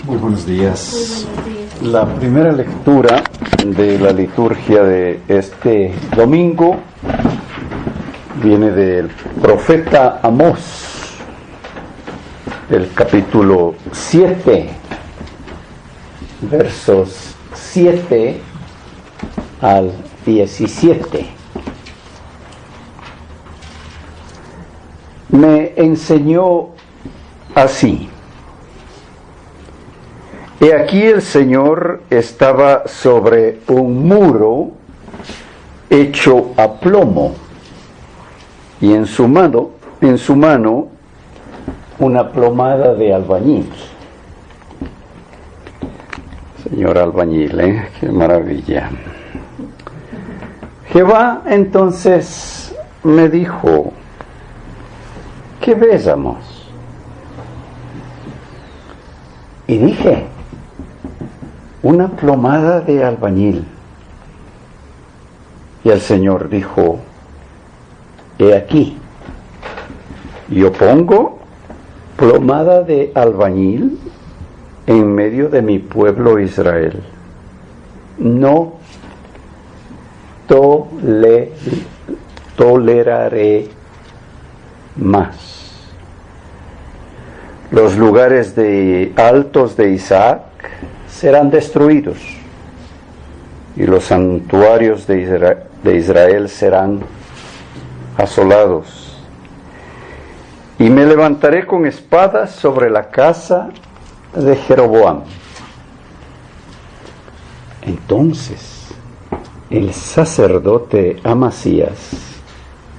Muy buenos días. Muy buenos días. La primera lectura de la liturgia de este domingo viene del profeta Amós, del capítulo 7, versos 7 al 17. Me enseñó así: he aquí el Señor estaba sobre un muro hecho a plomo, y en su mano una plomada de albañil. Señor albañil, qué maravilla. Jehová entonces me dijo: ¿qué ves, Amós? Y dije: una plomada de albañil. Y el Señor dijo: he aquí, yo pongo plomada de albañil en medio de mi pueblo Israel. No toleraré más. Los lugares altos de Isaac serán destruidos, y los santuarios de Israel serán asolados. Y me levantaré con espada sobre la casa de Jeroboam. Entonces el sacerdote Amasías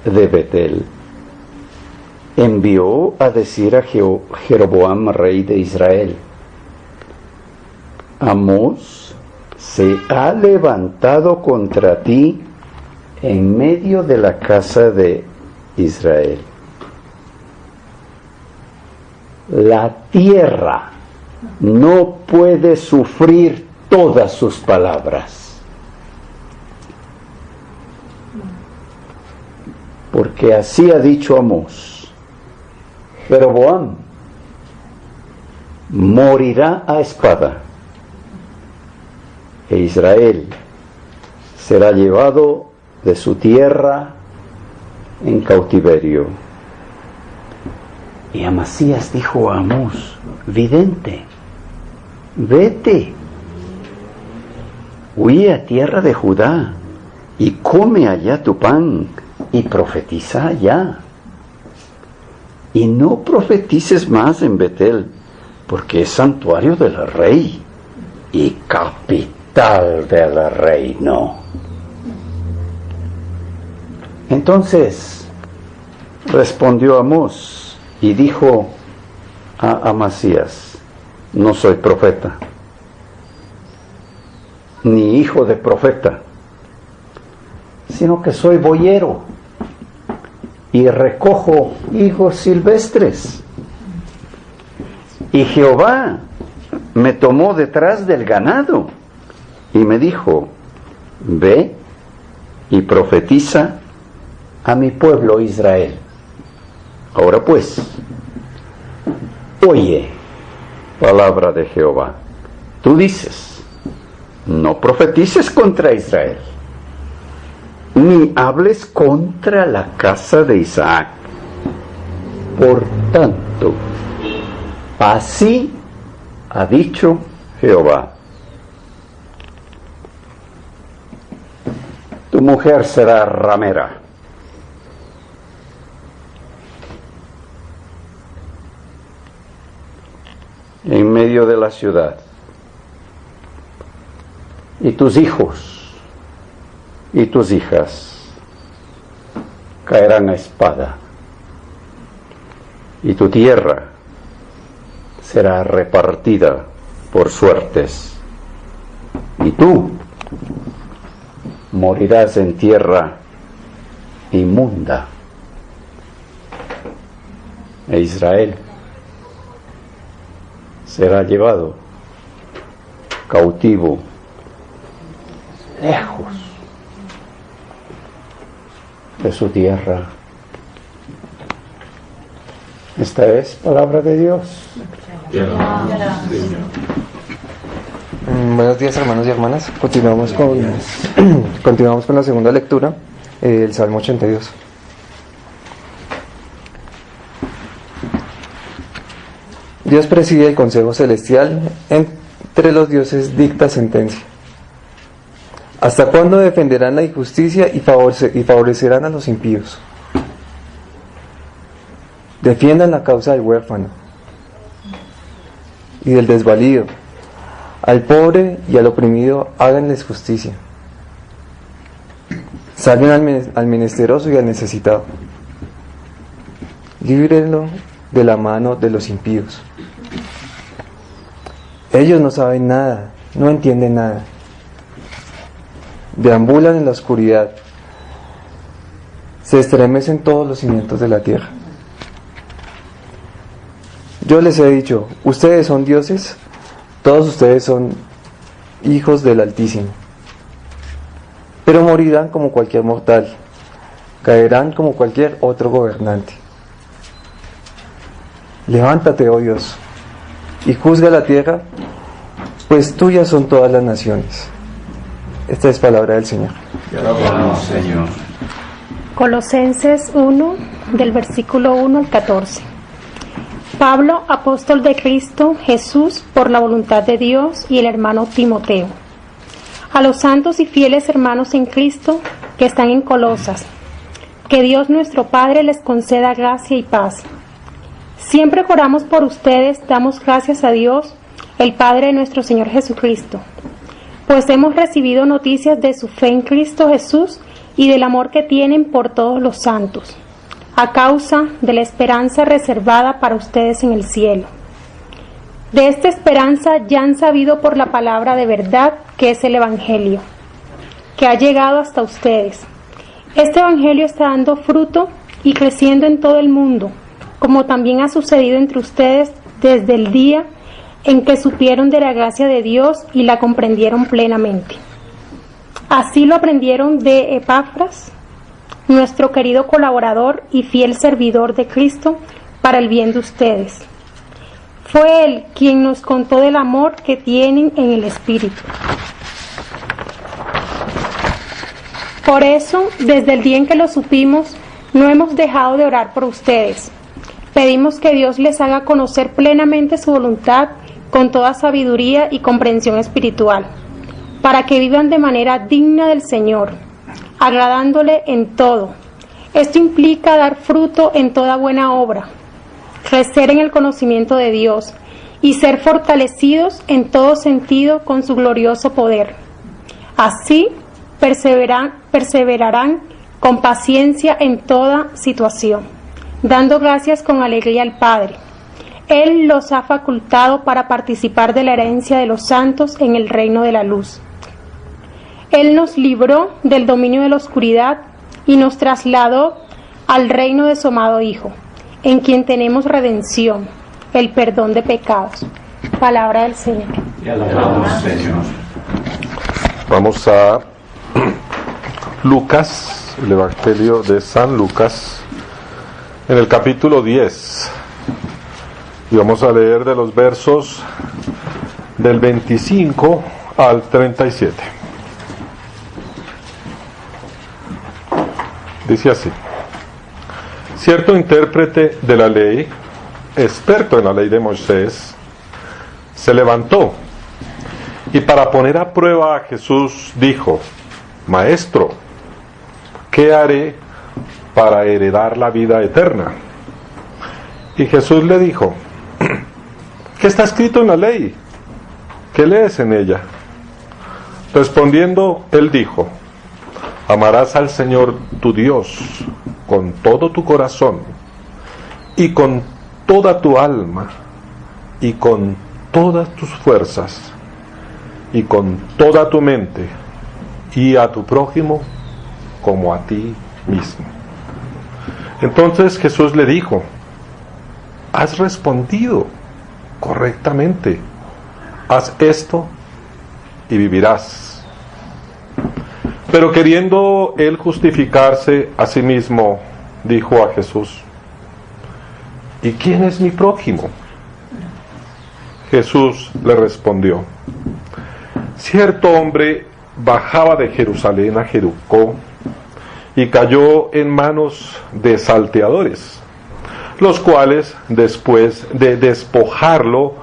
de Betel envió a decir a Jeroboam, rey de Israel: Amós se ha levantado contra ti en medio de la casa de Israel. La tierra no puede sufrir todas sus palabras, porque así ha dicho Amós: Jeroboam morirá a espada, e Israel será llevado de su tierra en cautiverio. Y Amasías dijo a Amós, vidente: vete, huye a tierra de Judá, y come allá tu pan, y profetiza allá. Y no profetices más en Betel, porque es santuario del rey y capital del reino. Entonces respondió Amós y dijo a Amasías: no soy profeta, ni hijo de profeta, sino que soy boyero y recojo higos silvestres. Y Jehová me tomó detrás del ganado y me dijo: ve y profetiza a mi pueblo Israel. Ahora pues, oye palabra de Jehová. Tú dices: no profetices contra Israel, ni hables contra la casa de Isaac. Por tanto, así ha dicho Jehová: tu mujer será ramera, en medio de la ciudad, y tus hijos y tus hijas caerán a espada, y tu tierra será repartida por suertes, y tú morirás en tierra inmunda, e Israel será llevado cautivo lejos de su tierra. Esta es palabra de Dios. Buenos días, hermanos y hermanas. Continuamos con la segunda lectura, el Salmo 82. Dios preside el consejo celestial, entre los dioses dicta sentencia. ¿Hasta cuándo defenderán la injusticia y favorecerán a los impíos? Defiendan la causa del huérfano y del desvalido. Al pobre y al oprimido háganles justicia. Salven al menesteroso y al necesitado. Líbrenlo de la mano de los impíos. Ellos no saben nada, no entienden nada. Deambulan en la oscuridad. Se estremecen todos los cimientos de la tierra. Yo les he dicho, ustedes son dioses, todos ustedes son hijos del Altísimo. Pero morirán como cualquier mortal, caerán como cualquier otro gobernante. Levántate, oh Dios, y juzga la tierra, pues tuyas son todas las naciones. Esta es palabra del Señor. Te alabamos, Señor. Colosenses 1, del versículo 1 al 14. Pablo, apóstol de Cristo Jesús, por la voluntad de Dios, y el hermano Timoteo. A los santos y fieles hermanos en Cristo que están en Colosas, que Dios nuestro Padre les conceda gracia y paz. Siempre que oramos por ustedes, damos gracias a Dios, el Padre de nuestro Señor Jesucristo, pues hemos recibido noticias de su fe en Cristo Jesús y del amor que tienen por todos los santos, a causa de la esperanza reservada para ustedes en el cielo. De esta esperanza ya han sabido por la palabra de verdad, que es el Evangelio, que ha llegado hasta ustedes. Este Evangelio está dando fruto y creciendo en todo el mundo, como también ha sucedido entre ustedes desde el día en que supieron de la gracia de Dios y la comprendieron plenamente. Así lo aprendieron de Epafras, nuestro querido colaborador y fiel servidor de Cristo, para el bien de ustedes. Fue él quien nos contó del amor que tienen en el Espíritu. Por eso, desde el día en que lo supimos, no hemos dejado de orar por ustedes. Pedimos que Dios les haga conocer plenamente su voluntad con toda sabiduría y comprensión espiritual, para que vivan de manera digna del Señor, agradándole en todo. Esto implica dar fruto en toda buena obra, crecer en el conocimiento de Dios y ser fortalecidos en todo sentido con su glorioso poder. Así perseverarán con paciencia en toda situación, dando gracias con alegría al Padre. Él los ha facultado para participar de la herencia de los santos en el reino de la luz. Él nos libró del dominio de la oscuridad y nos trasladó al reino de su amado Hijo, en quien tenemos redención, el perdón de pecados. Palabra del Señor. Te alabamos, Señor. Vamos a Lucas, el Evangelio de San Lucas, en el capítulo 10. Y vamos a leer de los versos del 25 al 37. Dice así: cierto intérprete de la ley, experto en la ley de Moisés, se levantó y para poner a prueba a Jesús dijo: Maestro, ¿qué haré para heredar la vida eterna? Y Jesús le dijo: ¿qué está escrito en la ley? ¿Qué lees en ella? Respondiendo, él dijo: amarás al Señor tu Dios con todo tu corazón y con toda tu alma y con todas tus fuerzas y con toda tu mente, y a tu prójimo como a ti mismo. Entonces Jesús le dijo: has respondido correctamente, haz esto y vivirás. Pero queriendo él justificarse a sí mismo, dijo a Jesús: ¿y quién es mi prójimo? Jesús le respondió: cierto hombre bajaba de Jerusalén a Jericó y cayó en manos de salteadores, los cuales, después de despojarlo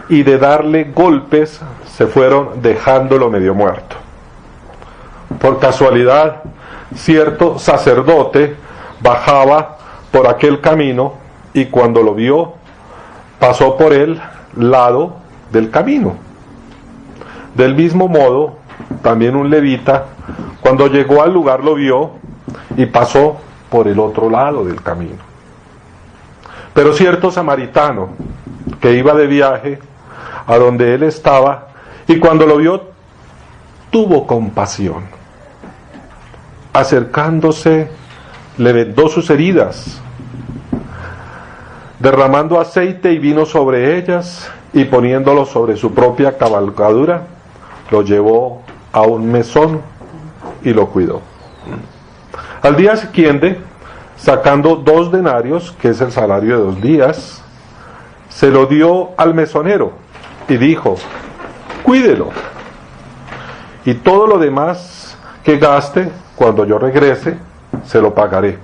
y de darle golpes, se fueron dejándolo medio muerto. Por casualidad, cierto sacerdote bajaba por aquel camino y cuando lo vio, pasó por el lado del camino. Del mismo modo, también un levita, cuando llegó al lugar, lo vio y pasó por el otro lado del camino. Pero cierto samaritano, que iba de viaje a donde él estaba, y cuando lo vio, tuvo compasión. Acercándose, le vendó sus heridas, derramando aceite y vino sobre ellas, y poniéndolo sobre su propia cabalgadura, lo llevó a un mesón y lo cuidó. Al día siguiente, sacando 2 denarios, que es el salario de 2 días, se lo dio al mesonero y dijo: cuídelo, y todo lo demás que gaste, cuando yo regrese, se lo pagaré.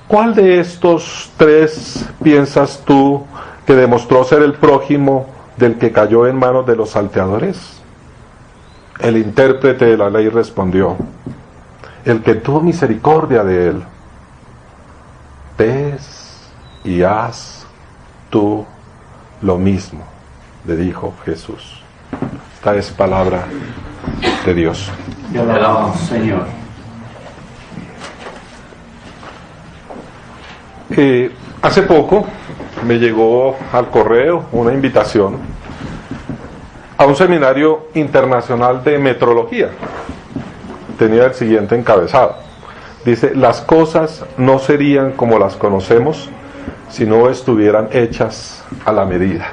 ¿Cuál de estos 3 piensas tú que demostró ser el prójimo del que cayó en manos de los salteadores? El intérprete de la ley respondió: el que tuvo misericordia de él. Ves y haz tú lo mismo, le dijo Jesús. Esta es palabra de Dios. Te alabamos, Señor. Hace poco me llegó al correo una invitación a un seminario internacional de metrología. Tenía el siguiente encabezado. Dice: las cosas no serían como las conocemos si no estuvieran hechas a la medida.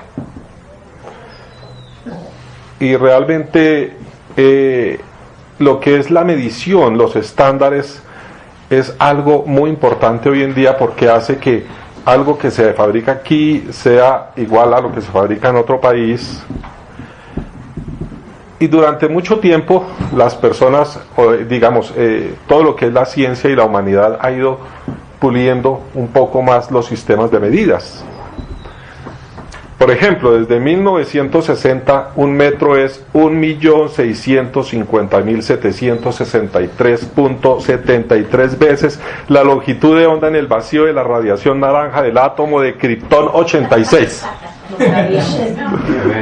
Y realmente lo que es la medición, los estándares, es algo muy importante hoy en día, porque hace que algo que se fabrica aquí sea igual a lo que se fabrica en otro país. Y durante mucho tiempo las personas, digamos, todo lo que es la ciencia y la humanidad ha ido puliendo un poco más los sistemas de medidas. Por ejemplo, desde 1960 un metro es 1.650.763.73 veces la longitud de onda en el vacío de la radiación naranja del átomo de Krypton 86.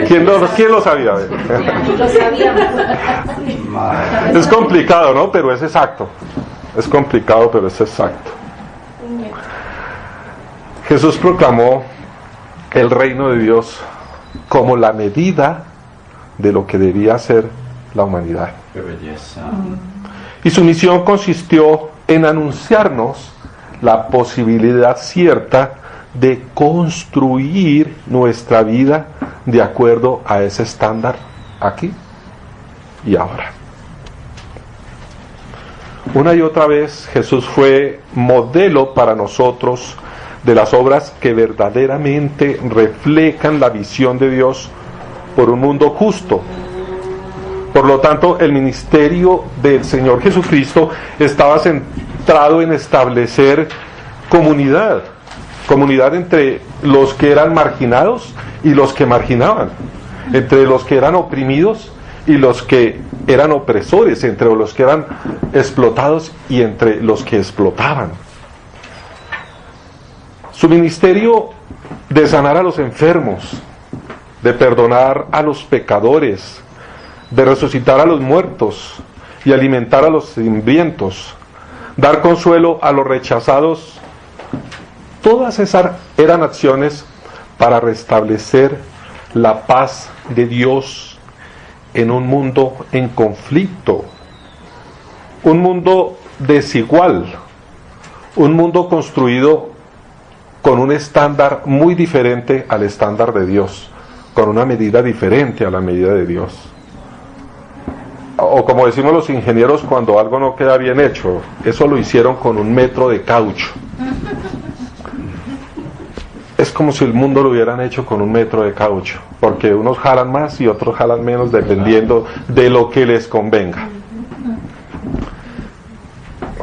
¿Quién lo sabía? Es complicado, ¿no? Pero es exacto. Es complicado, pero es exacto. Jesús proclamó el reino de Dios como la medida de lo que debía ser la humanidad. Qué belleza. Y su misión consistió en anunciarnos la posibilidad cierta de construir nuestra vida de acuerdo a ese estándar aquí y ahora. Una y otra vez Jesús fue modelo para nosotros de las obras que verdaderamente reflejan la visión de Dios por un mundo justo. Por lo tanto, el ministerio del Señor Jesucristo estaba centrado en establecer comunidad entre los que eran marginados y los que marginaban, entre los que eran oprimidos y los que eran opresores, entre los que eran explotados y entre los que explotaban. Su ministerio de sanar a los enfermos, de perdonar a los pecadores, de resucitar a los muertos y alimentar a los hambrientos, dar consuelo a los rechazados, todas esas eran acciones para restablecer la paz de Dios en un mundo en conflicto, un mundo desigual, un mundo construido con un estándar muy diferente al estándar de Dios, con una medida diferente a la medida de Dios. O como decimos los ingenieros cuando algo no queda bien hecho, eso lo hicieron con un metro de caucho. es como si el mundo lo hubieran hecho con 1 metro de caucho, porque unos jalan más y otros jalan menos dependiendo de lo que les convenga.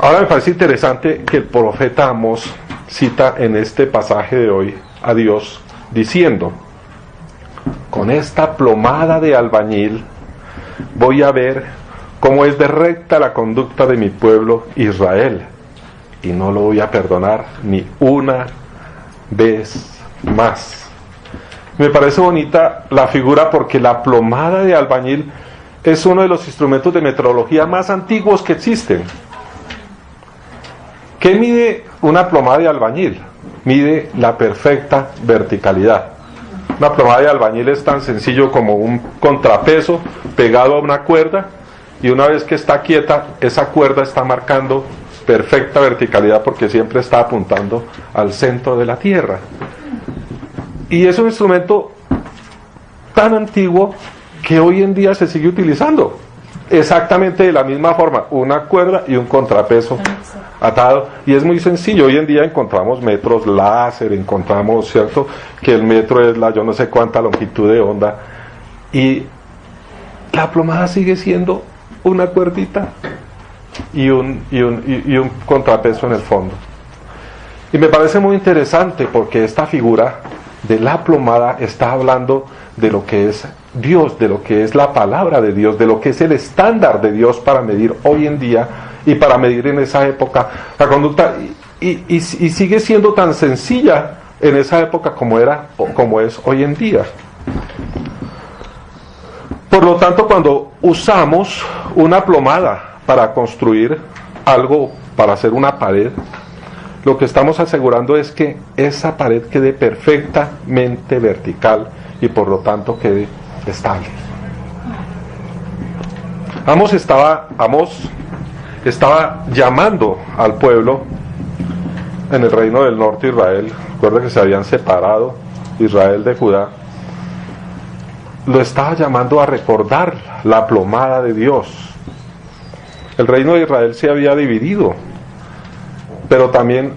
Ahora me parece interesante que el profeta Amós cita en este pasaje de hoy a Dios diciendo: con esta plomada de albañil voy a ver cómo es de recta la conducta de mi pueblo Israel, y no lo voy a perdonar ni una vez más. Me parece bonita la figura porque la plomada de albañil es uno de los instrumentos de metrología más antiguos que existen. ¿Qué mide una plomada de albañil? Mide la perfecta verticalidad. Una plomada de albañil es tan sencillo como un contrapeso pegado a una cuerda, y una vez que está quieta, esa cuerda está marcando perfecta verticalidad porque siempre está apuntando al centro de la tierra. Y es un instrumento tan antiguo que hoy en día se sigue utilizando exactamente de la misma forma, una cuerda y un contrapeso atado, y es muy sencillo. Hoy en día encontramos metros láser, encontramos, ¿cierto?, que el metro es la yo no sé cuánta longitud de onda, y la plomada sigue siendo una cuerdita y un contrapeso en el fondo. Y me parece muy interesante porque esta figura de la plomada está hablando de lo que es Dios, de lo que es la palabra de Dios, de lo que es el estándar de Dios para medir hoy en día y para medir en esa época la conducta, y sigue siendo tan sencilla en esa época como era o como es hoy en día. Por lo tanto, cuando usamos una plomada para construir algo, para hacer una pared, lo que estamos asegurando es que esa pared quede perfectamente vertical y por lo tanto quede estable. Amós estaba llamando al pueblo en el reino del norte de Israel. Recuerda que se habían separado Israel de Judá. Lo estaba llamando a recordar la plomada de Dios. El reino de Israel se había dividido, pero también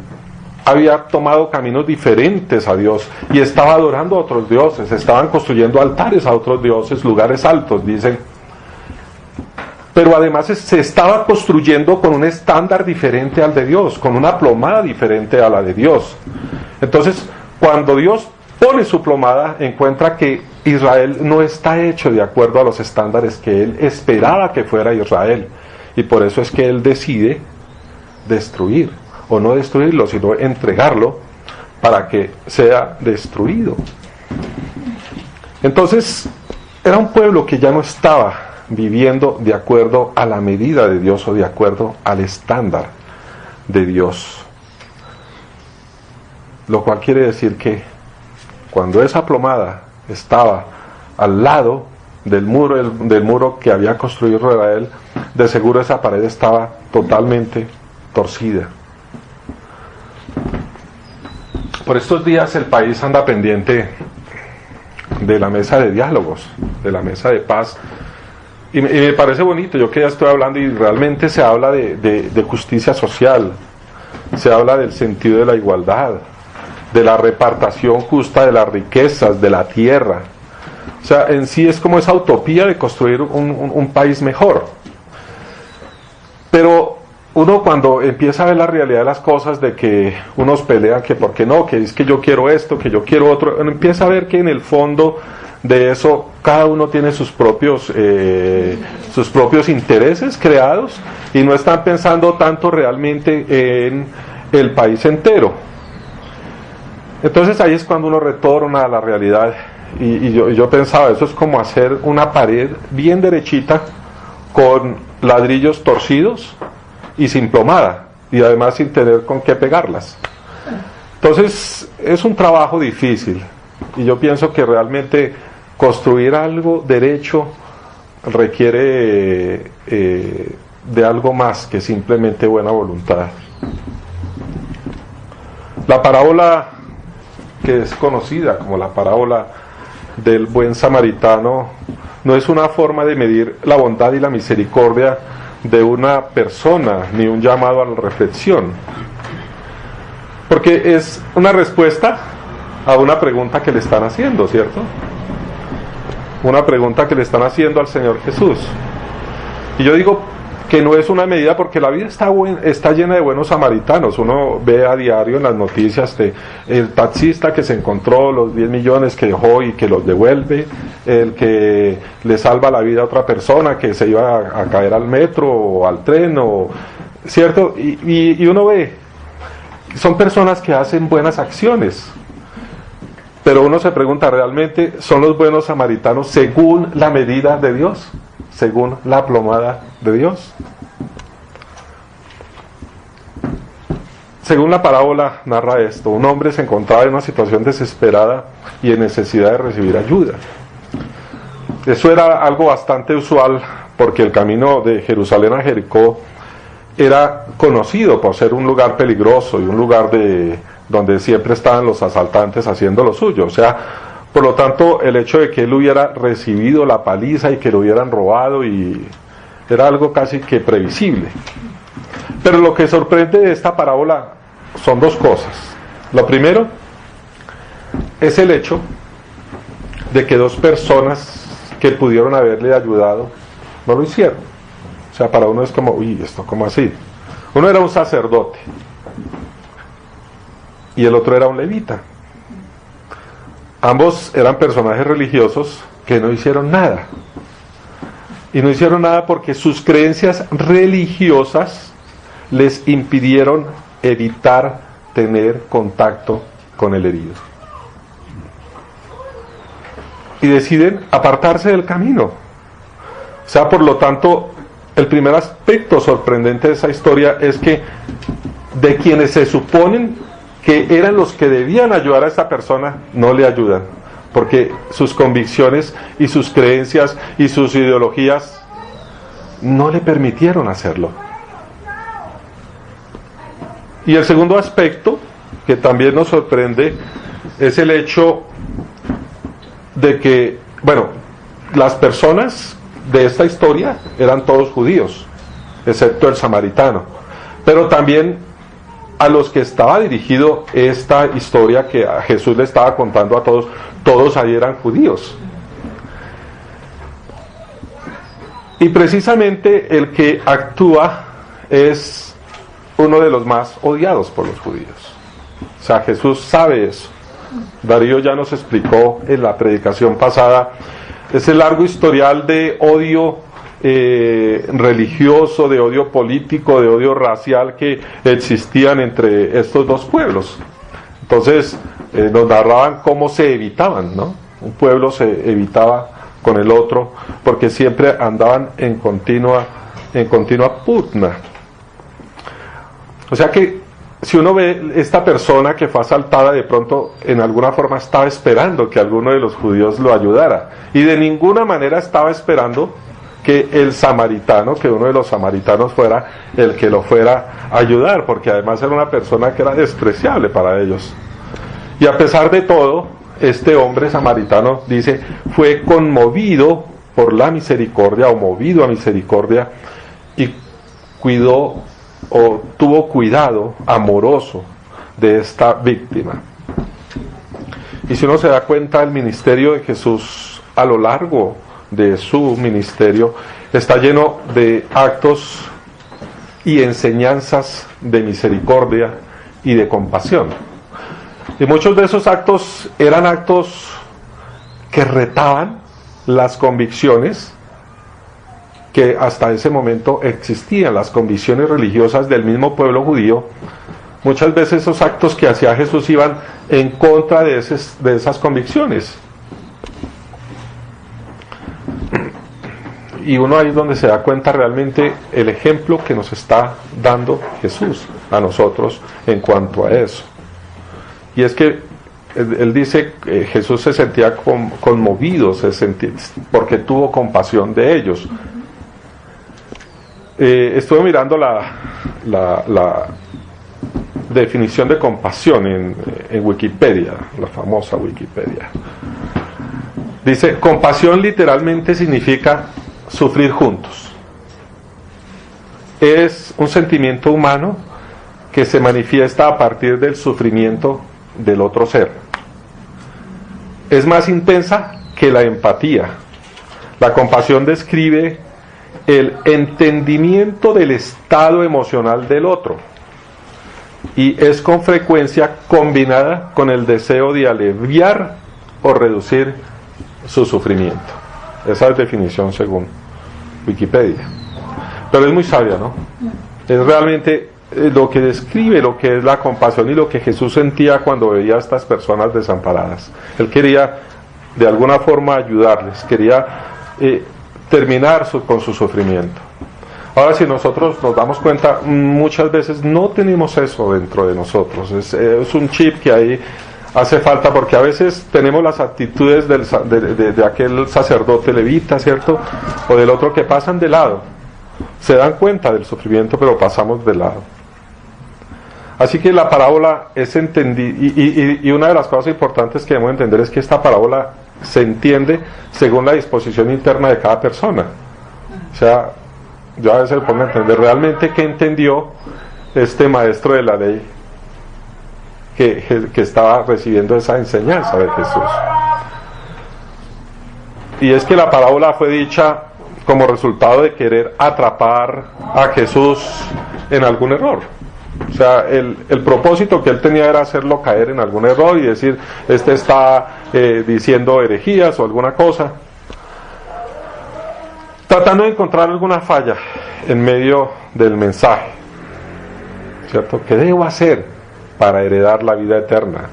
había tomado caminos diferentes a Dios y estaba adorando a otros dioses, estaban construyendo altares a otros dioses, lugares altos, dicen. Pero además se estaba construyendo con un estándar diferente al de Dios, con una plomada diferente a la de Dios. Entonces, cuando Dios pone su plomada, encuentra que Israel no está hecho de acuerdo a los estándares que él esperaba que fuera Israel, y por eso es que él decide destruir, o no destruirlo, sino entregarlo para que sea destruido. Entonces, era un pueblo que ya no estaba viviendo de acuerdo a la medida de Dios o de acuerdo al estándar de Dios. Lo cual quiere decir que cuando esa plomada estaba al lado del muro que había construido Israel, de seguro esa pared estaba totalmente torcida. Por estos días el país anda pendiente de la mesa de diálogos, de la mesa de paz, y me parece bonito. Yo que ya estoy hablando, y realmente se habla de justicia social, se habla del sentido de la igualdad, de la repartición justa de las riquezas, de la tierra. O sea, en sí es como esa utopía de construir un país mejor. Pero uno, cuando empieza a ver la realidad de las cosas, de que unos pelean que por qué no, que es que yo quiero esto, que yo quiero otro, uno empieza a ver que en el fondo de eso cada uno tiene sus propios intereses creados y no están pensando tanto realmente en el país entero. Entonces ahí es cuando uno retorna a la realidad, y yo pensaba, eso es como hacer una pared bien derechita con ladrillos torcidos y sin plomada, y además sin tener con qué pegarlas. Entonces es un trabajo difícil, y yo pienso que realmente construir algo derecho requiere de algo más que simplemente buena voluntad. La parábola que es conocida como la parábola del buen samaritano no es una forma de medir la bondad y la misericordia de una persona, ni un llamado a la reflexión, porque es una respuesta a una pregunta que le están haciendo, ¿cierto? Una pregunta que le están haciendo al Señor Jesús. Y yo digo que no es una medida, porque la vida está llena de buenos samaritanos. Uno ve a diario en las noticias de el taxista que se encontró los 10 millones que dejó y que los devuelve, el que le salva la vida a otra persona que se iba a caer al metro o al tren, ¿cierto? Y uno ve, son personas que hacen buenas acciones, pero uno se pregunta, ¿realmente son los buenos samaritanos según la medida de Dios? ¿Según la plomada de Dios? Según la parábola narra esto: un hombre se encontraba en una situación desesperada y en necesidad de recibir ayuda. Eso era algo bastante usual, porque el camino de Jerusalén a Jericó era conocido por ser un lugar peligroso y un lugar donde siempre estaban los asaltantes haciendo lo suyo. O sea, por lo tanto, el hecho de que él hubiera recibido la paliza y que lo hubieran robado era algo casi que previsible. Pero lo que sorprende de esta parábola son dos cosas. Lo primero es el hecho de que dos personas que pudieron haberle ayudado no lo hicieron. O sea, para uno es como, uy, ¿esto cómo así? Uno era un sacerdote y el otro era un levita. Ambos eran personajes religiosos que no hicieron nada. Y no hicieron nada porque sus creencias religiosas les impidieron evitar tener contacto con el herido. Y deciden apartarse del camino. O sea, por lo tanto, el primer aspecto sorprendente de esa historia es que de quienes se suponen que eran los que debían ayudar a esta persona, no le ayudan, porque sus convicciones y sus creencias y sus ideologías no le permitieron hacerlo. Y el segundo aspecto, que también nos sorprende, es el hecho de que, bueno, las personas de esta historia eran todos judíos, excepto el samaritano, pero también a los que estaba dirigido esta historia que a Jesús le estaba contando a todos, todos ahí eran judíos. Y precisamente el que actúa es uno de los más odiados por los judíos. O sea, Jesús sabe eso. Darío ya nos explicó en la predicación pasada ese largo historial de odio religioso, de odio político, de odio racial que existían entre estos dos pueblos. Entonces nos narraban cómo se evitaban, ¿no? Un pueblo se evitaba con el otro porque siempre andaban en continua pugna. O sea que si uno ve esta persona que fue asaltada, de pronto en alguna forma estaba esperando que alguno de los judíos lo ayudara, y de ninguna manera estaba esperando que el samaritano, que uno de los samaritanos fuera el que lo fuera a ayudar, porque además era una persona que era despreciable para ellos. Y a pesar de todo, este hombre samaritano, dice, fue conmovido por la misericordia, o movido a misericordia, y cuidó o tuvo cuidado amoroso de esta víctima. Y si uno se da cuenta, el ministerio de Jesús a lo largo de su ministerio está lleno de actos y enseñanzas de misericordia y de compasión. Y muchos de esos actos eran actos que retaban las convicciones que hasta ese momento existían, las convicciones religiosas del mismo pueblo judío. Muchas veces esos actos que hacía Jesús iban en contra de esas convicciones. Y uno ahí es donde se da cuenta realmente el ejemplo que nos está dando Jesús a nosotros en cuanto a eso. Y es que él dice que Jesús se sentía conmovido, porque tuvo compasión de ellos. Estuve mirando la definición de compasión en Wikipedia, la famosa Wikipedia. Dice, compasión literalmente significa sufrir juntos. Es un sentimiento humano que se manifiesta a partir del sufrimiento del otro ser. es más intensa que la empatía. La compasión describe el entendimiento del estado emocional del otro y es con frecuencia combinada con el deseo de aliviar o reducir su sufrimiento. Esa es definición según Wikipedia. Pero es muy sabia, ¿no? Es realmente lo que describe lo que es la compasión y lo que Jesús sentía cuando veía a estas personas desamparadas. Él quería de alguna forma ayudarles, quería terminar con su sufrimiento. Ahora, si nosotros nos damos cuenta, muchas veces no tenemos eso dentro de nosotros. Es un chip que ahí hace falta, porque a veces tenemos las actitudes de aquel sacerdote levita, ¿cierto? O del otro, que pasan de lado. Se dan cuenta del sufrimiento, pero pasamos de lado. Así que la parábola es entendida, y una de las cosas importantes que debemos entender es que esta parábola se entiende según la disposición interna de cada persona. O sea, yo a veces me pongo a entender realmente qué entendió este maestro de la ley que estaba recibiendo esa enseñanza de Jesús. Y es que la parábola fue dicha como resultado de querer atrapar a Jesús en algún error. O sea, el propósito que él tenía era hacerlo caer en algún error y decir, este está diciendo herejías o alguna cosa, tratando de encontrar alguna falla en medio del mensaje, ¿cierto? ¿Qué debo hacer para heredar la vida eterna?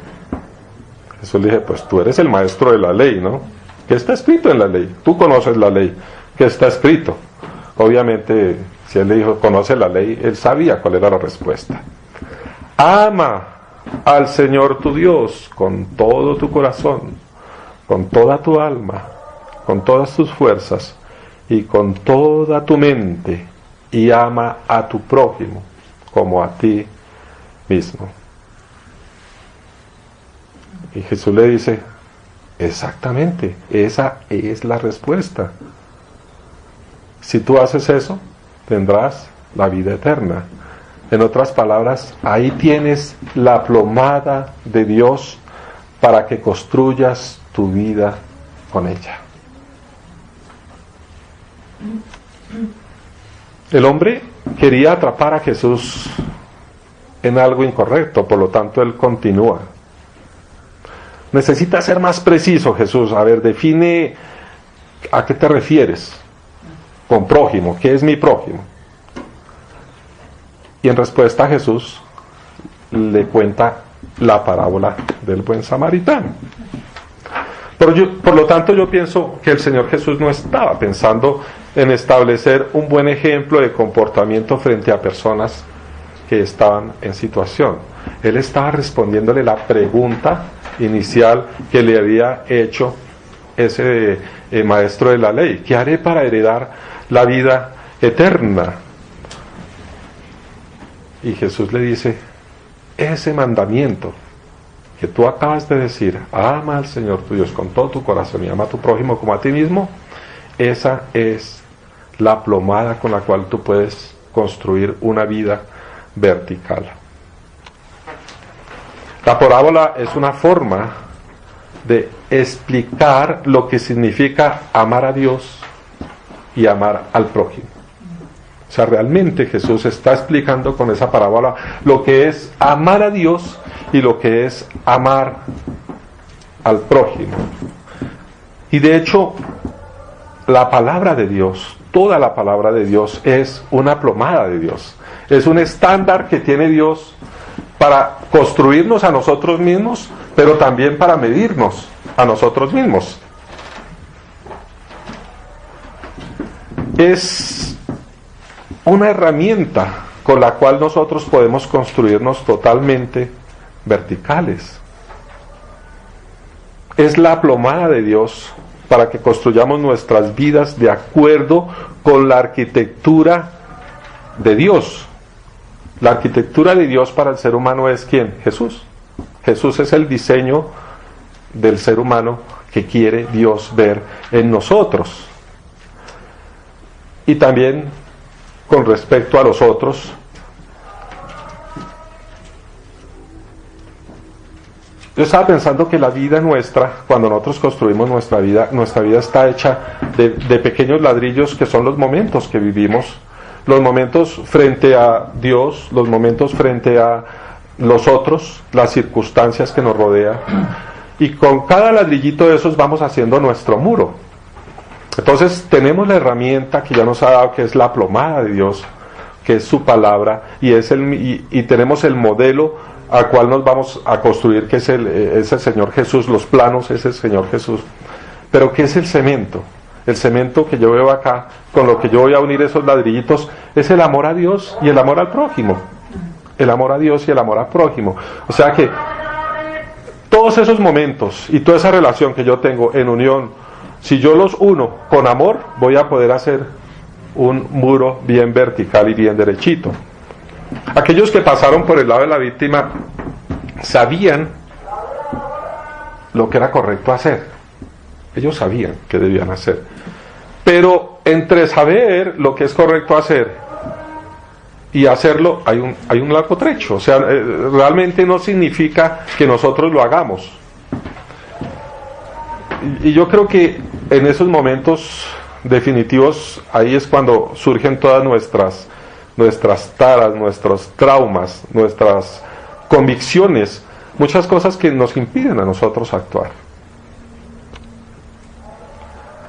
Jesús le dije, pues tú eres el maestro de la ley, ¿no? ¿Qué está escrito en la ley? Tú conoces la ley. ¿Qué está escrito? Obviamente, si él le dijo, conoce la ley, él sabía cuál era la respuesta. Ama al Señor tu Dios con todo tu corazón, con toda tu alma, con todas tus fuerzas y con toda tu mente, y ama a tu prójimo como a ti mismo. Y Jesús le dice, exactamente, esa es la respuesta. Si tú haces eso, tendrás la vida eterna. En otras palabras, ahí tienes la plomada de Dios para que construyas tu vida con ella. El hombre quería atrapar a Jesús en algo incorrecto, por lo tanto él continúa. Necesita ser más preciso, Jesús. A ver, define a qué te refieres con prójimo. ¿Qué es mi prójimo? Y en respuesta Jesús le cuenta la parábola del buen samaritano. Por lo tanto, yo pienso que el Señor Jesús no estaba pensando en establecer un buen ejemplo de comportamiento frente a personas que estaban en situación. Él estaba respondiéndole la pregunta inicial que le había hecho ese maestro de la ley. ¿Qué haré para heredar la vida eterna? Y Jesús le dice, ese mandamiento que tú acabas de decir, ama al Señor tu Dios con todo tu corazón y ama a tu prójimo como a ti mismo, esa es la plomada con la cual tú puedes construir una vida vertical. La parábola es una forma de explicar lo que significa amar a Dios y amar al prójimo. O sea, realmente Jesús está explicando con esa parábola lo que es amar a Dios y lo que es amar al prójimo. Y de hecho, la palabra de Dios, toda la palabra de Dios es una plomada de Dios. Es un estándar que tiene Dios para construirnos a nosotros mismos, pero también para medirnos a nosotros mismos. Es una herramienta con la cual nosotros podemos construirnos totalmente verticales. Es la plomada de Dios para que construyamos nuestras vidas de acuerdo con la arquitectura de Dios. La arquitectura de Dios para el ser humano es ¿quién? Jesús. Jesús es el diseño del ser humano que quiere Dios ver en nosotros. Y también con respecto a los otros, Yo estaba pensando que la vida nuestra, cuando nosotros construimos nuestra vida está hecha de pequeños ladrillos que son los momentos que vivimos, los momentos frente a Dios, los momentos frente a los otros, las circunstancias que nos rodean, y con cada ladrillito de esos vamos haciendo nuestro muro. Entonces tenemos la herramienta que ya nos ha dado, que es la plomada de Dios, que es su palabra, y tenemos el modelo al cual nos vamos a construir, que es el Señor Jesús, los planos es el Señor Jesús. Pero ¿qué es el cemento? El cemento que yo veo acá, con lo que yo voy a unir esos ladrillitos, es el amor a Dios y el amor al prójimo. El amor a Dios y el amor al prójimo. O sea que todos esos momentos y toda esa relación que yo tengo en unión, si yo los uno con amor, voy a poder hacer un muro bien vertical y bien derechito. Aquellos que pasaron por el lado de la víctima sabían lo que era correcto hacer. Ellos sabían que debían hacer. Pero entre saber lo que es correcto hacer y hacerlo hay un largo trecho. O sea, realmente no significa que nosotros lo hagamos. Y yo creo que en esos momentos definitivos, ahí es cuando surgen todas nuestras taras, nuestros traumas, nuestras convicciones, muchas cosas que nos impiden a nosotros actuar.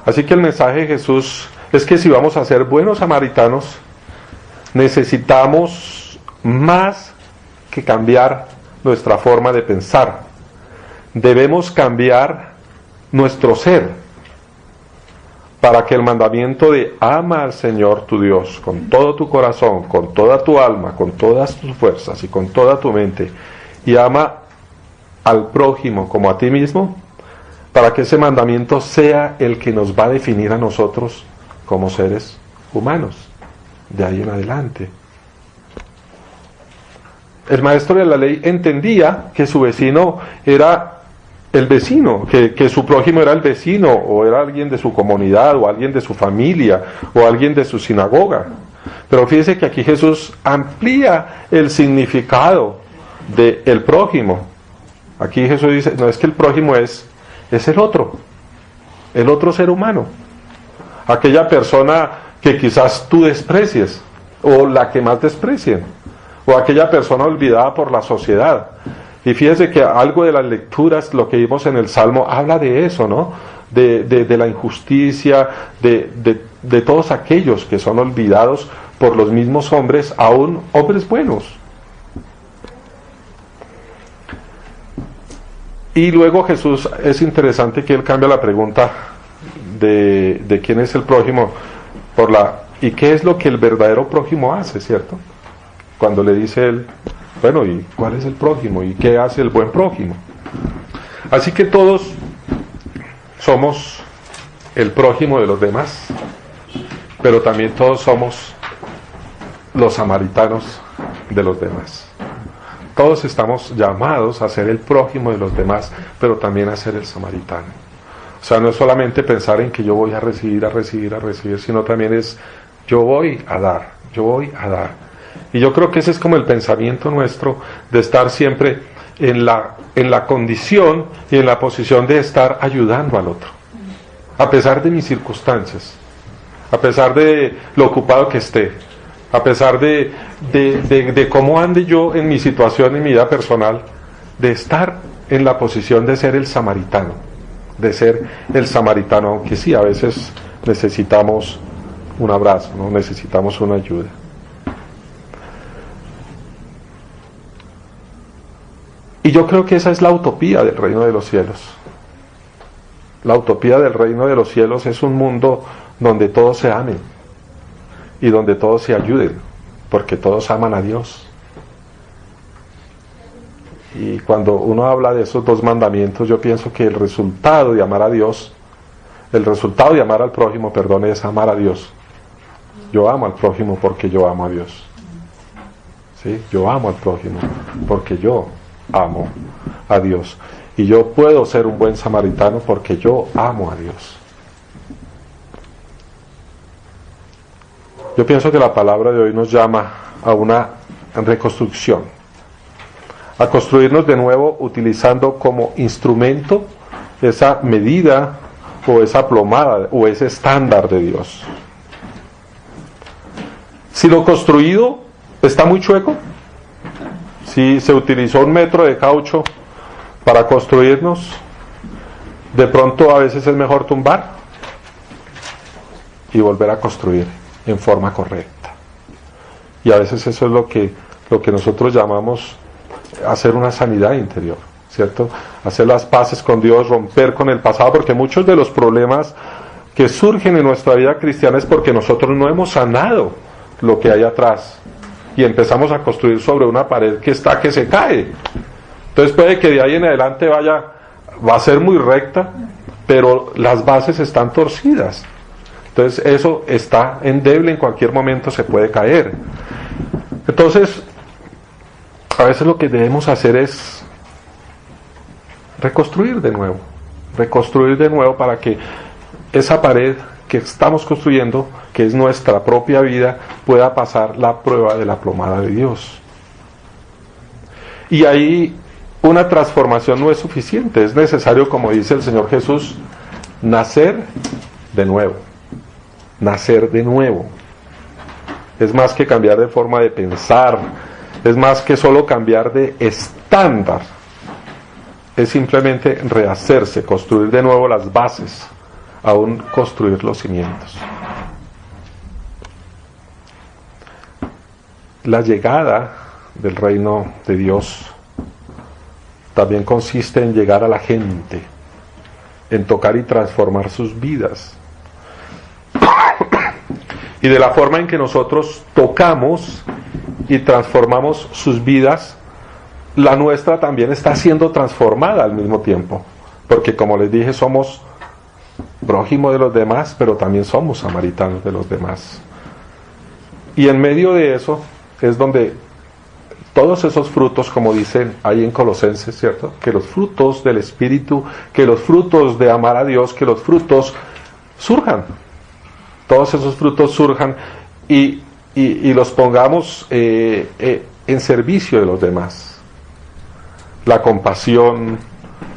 Así que el mensaje de Jesús es que si vamos a ser buenos samaritanos, necesitamos más que cambiar nuestra forma de pensar. Debemos cambiar nuestro ser, para que el mandamiento de ama al Señor tu Dios con todo tu corazón, con toda tu alma, con todas tus fuerzas y con toda tu mente, y ama al prójimo como a ti mismo, para que ese mandamiento sea el que nos va a definir a nosotros como seres humanos de ahí en adelante. El maestro de la ley entendía que su vecino era el vecino, que su prójimo era el vecino, o era alguien de su comunidad, o alguien de su familia, o alguien de su sinagoga. Pero fíjese que aquí Jesús amplía el significado del prójimo. Aquí Jesús dice, no es que el prójimo es el otro ser humano, aquella persona que quizás tú desprecies, o la que más desprecien, o aquella persona olvidada por la sociedad. Y fíjese que algo de las lecturas, lo que vimos en el Salmo, habla de eso, ¿no? De la injusticia, de todos aquellos que son olvidados por los mismos hombres, aún hombres buenos. Y luego Jesús, es interesante que él cambia la pregunta de quién es el prójimo y qué es lo que el verdadero prójimo hace, ¿cierto? Cuando le dice él, bueno, ¿y cuál es el prójimo? ¿Y qué hace el buen prójimo? Así que todos somos el prójimo de los demás, pero también todos somos los samaritanos de los demás. Todos estamos llamados a ser el prójimo de los demás, pero también a ser el samaritano. O sea, no es solamente pensar en que yo voy a recibir, sino también es yo voy a dar. Y yo creo que ese es como el pensamiento nuestro, de estar siempre en la condición y en la posición de estar ayudando al otro, a pesar de mis circunstancias, a pesar de lo ocupado que esté, a pesar de cómo ande yo en mi situación, en mi vida personal, de estar en la posición de ser el samaritano, aunque sí, a veces necesitamos un abrazo, ¿no? Necesitamos una ayuda. Y yo creo que esa es la utopía del reino de los cielos. La utopía del reino de los cielos es un mundo donde todos se amen y donde todos se ayuden, porque todos aman a Dios. Y cuando uno habla de esos dos mandamientos, yo pienso que el resultado de amar a Dios, el resultado de amar al prójimo, es amar a Dios. Yo amo al prójimo porque yo amo a Dios. ¿Sí? Yo amo al prójimo porque yo amo a Dios. Y yo puedo ser un buen samaritano porque yo amo a Dios. Yo pienso que la palabra de hoy nos llama a una reconstrucción, a construirnos de nuevo utilizando como instrumento esa medida o esa plomada o ese estándar de Dios. Si lo construido está muy chueco, si se utilizó 1 metro de caucho para construirnos, de pronto a veces es mejor tumbar y volver a construir en forma correcta. Y a veces eso es lo que nosotros llamamos hacer una sanidad interior, ¿cierto? Hacer las paces con Dios, romper con el pasado, porque muchos de los problemas que surgen en nuestra vida cristiana es porque nosotros no hemos sanado lo que hay atrás y empezamos a construir sobre una pared que se cae. Entonces puede que de ahí en adelante va a ser muy recta, pero las bases están torcidas. Entonces eso está endeble, en cualquier momento se puede caer. Entonces, a veces lo que debemos hacer es reconstruir de nuevo para que esa pared que estamos construyendo, que es nuestra propia vida, pueda pasar la prueba de la plomada de Dios. Y ahí una transformación no es suficiente, es necesario, como dice el Señor Jesús, nacer de nuevo. Nacer de nuevo. Es más que cambiar de forma de pensar, es más que solo cambiar de estándar. Es simplemente rehacerse, construir de nuevo las bases, aún construir los cimientos. La llegada del reino de Dios también consiste en llegar a la gente, en tocar y transformar sus vidas. Y de la forma en que nosotros tocamos y transformamos sus vidas, la nuestra también está siendo transformada al mismo tiempo. Porque como les dije, somos prójimo de los demás, pero también somos samaritanos de los demás. Y en medio de eso es donde todos esos frutos, como dicen ahí en Colosenses, ¿cierto? Que los frutos del Espíritu, que los frutos de amar a Dios, que los frutos surjan. Todos esos frutos surjan y los pongamos en servicio de los demás. La compasión,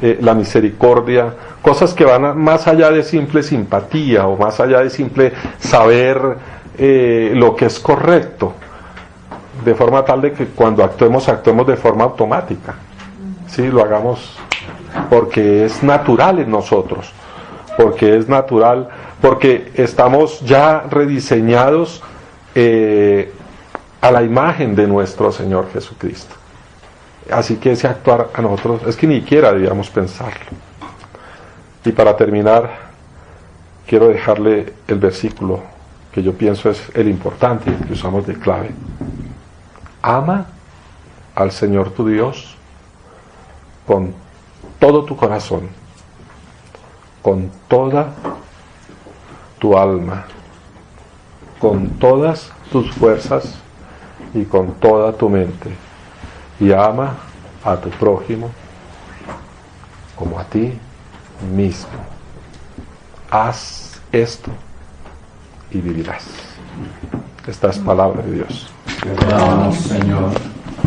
la misericordia, cosas que van más allá de simple simpatía o más allá de simple saber lo que es correcto, de forma tal de que cuando actuemos de forma automática, ¿sí? Lo hagamos porque es natural en nosotros, porque estamos ya rediseñados a la imagen de nuestro Señor Jesucristo. Así que ese actuar a nosotros es que ni siquiera debíamos pensarlo. Y para terminar, quiero dejarle el versículo que yo pienso es el importante, que usamos de clave. Ama al Señor tu Dios con todo tu corazón, con toda tu alma, con todas tus fuerzas y con toda tu mente. Y ama a tu prójimo como a ti mismo. Haz esto y vivirás. Esta es palabra de Dios. Te adoramos, Señor.